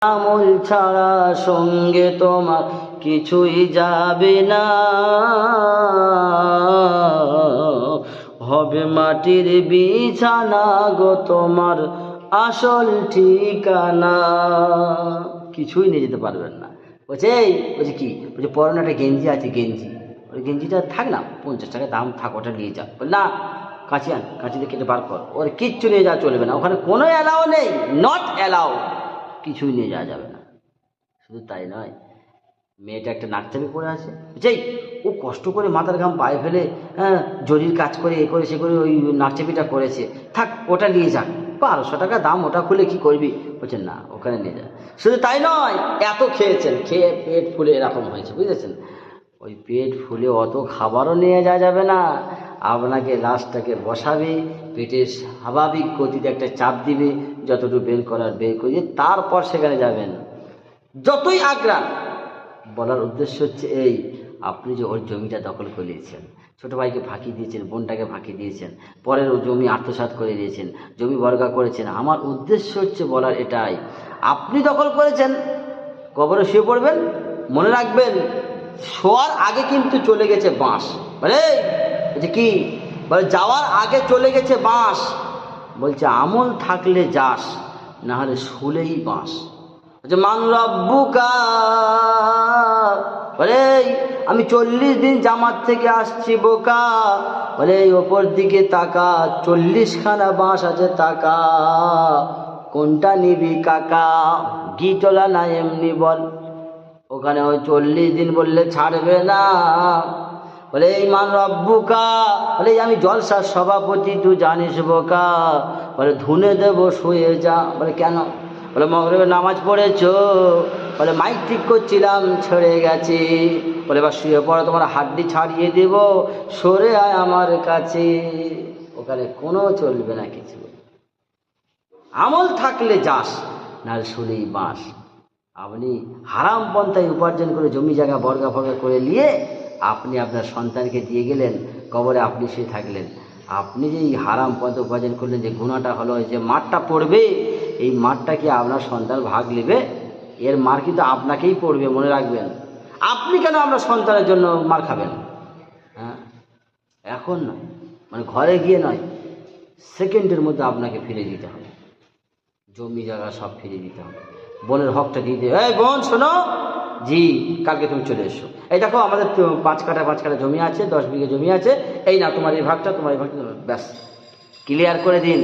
আমল ছাড়া সঙ্গে তোমার কিছুই যাবে না, হবে মাটির বিছানা গো তোমার আসল ঠিকানা। কিছুই নিয়ে যেতে পারবেন না। বলছে কি, বলছে পরনে একটা গেঞ্জি আছে, গেঞ্জি, ওই গেঞ্জিটা থাক না, 50 টাকা দাম থাক, ওটা নিয়ে যা। বল না, কাঁচি আন, কাঁচি দিয়ে কেটে বার কর। ওর কিচ্ছু নিয়ে যাওয়া চলবে না, ওখানে কোনো অ্যালাউ নেই, নট অ্যালাউ, কিছুই নিয়ে যাওয়া যাবে না। শুধু তাই নয়, মেয়েটা একটা নাকচাপি পরে আছে, বুঝছেই, ও কষ্ট করে মাথার ঘাম পায়ে ফেলে, হ্যাঁ, জরির কাজ করে এ করে সে করে ওই নাকচাপিটা করেছে, থাক ওটা নিয়ে যাক, 1200 টাকা দাম, ওটা খুলে কি করবি? বলছেন না, ওখানে নিয়ে যা। শুধু তাই নয়, এত খেয়েছেন, খেয়ে পেট ফুলে এরকম হয়েছে, বুঝেছেন, ওই পেট ফুলে অত খাবারও নিয়ে যাওয়া যাবে না। আপনাকে লাশটাকে বসাবে, পেটে স্বাভাবিক গতিতে একটা চাপ দিবে, যতটুকু বের করার বের করিয়ে তারপর সেখানে যাবেন। যতই আগ্রান, বলার উদ্দেশ্য হচ্ছে এই, আপনি যে ওর জমিটা দখল করে নিয়েছেন, ছোটো ভাইকে ফাঁকি দিয়েছেন, বোনটাকে ফাঁকি দিয়েছেন, পরের ও জমি আত্মসাৎ করে দিয়েছেন, জমি বর্গা করেছেন। আমার উদ্দেশ্য হচ্ছে বলার এটাই, আপনি দখল করেছেন, কবরে শুয়ে পড়বেন, মনে রাখবেন শোয়ার আগে কিন্তু চলে গেছে বাঁশ। বলছে কি, বলে যাওয়ার আগে চলে গেছে বাঁশ। বলছে আমল থাকলে যাস, না হলে শুলেই বাঁশ। বলছে মান রব্বুকা, বলে আমি 40 দিন জামাত থেকে আসছি বোকা, বলে ওপর দিকে তাকা, 40খানা বাঁশ আছে তাকা, কোনটা নিবি কাকা? গিটলা না এমনি বল, ওখানে ওই 40 দিন বললে ছাড়বে না। বলে এই মান রব্বুকা, বলে আমি জলসার সভাপতি, তুই জানিস বোকা, বলে ধুনে দেবো শুয়ে যা। বলে কেন? বলে মগরিবের নামাজ পড়েছো? বলে মাইক ঠিক করছিলাম, ছেড়ে গেছি। বলে এবার শুয়ে পড়ো, তোমার হাড্ডি ছাড়িয়ে দেব, সরে আয় আমার কাছে। ওখানে কোনো চলবে না কিছু, আমল থাকলে যাস, না শুলেই বাঁশ। আপনি হারাম পন্থায় উপার্জন করে জমি জায়গা বর্গা ফর্গা করে নিয়ে আপনি আপনার সন্তানকে দিয়ে গেলেন, কবরে আপনি শুয়ে থাকলেন। আপনি যে এই হারাম পন্থা উপার্জন করলেন, যে গুনাহটা হলো, যে মারটা পড়বে, এই মারটা কি আপনার সন্তান ভাগ নেবে? এর মার কিন্তু আপনাকেই পড়বে, মনে রাখবেন। আপনি কেন আপনার সন্তানের জন্য মার খাবেন? হ্যাঁ, এখন নয়, মানে ঘরে গিয়ে নয়, সেকেন্ডের মধ্যে আপনাকে ফিরে দিতে হবে, জমি জায়গা সব ফিরে দিতে হবে, বোনের হকটা দিয়ে দেবে। এই বোন শোনো, জি কালকে তুমি চলে এসো, এই দেখো আমাদের 5 কাঠা জমি আছে, 10 বিঘে জমি আছে, এই না তোমার এই ভাগটা, তোমার এই ভাগটা, ব্যাস ক্লিয়ার করে দিন।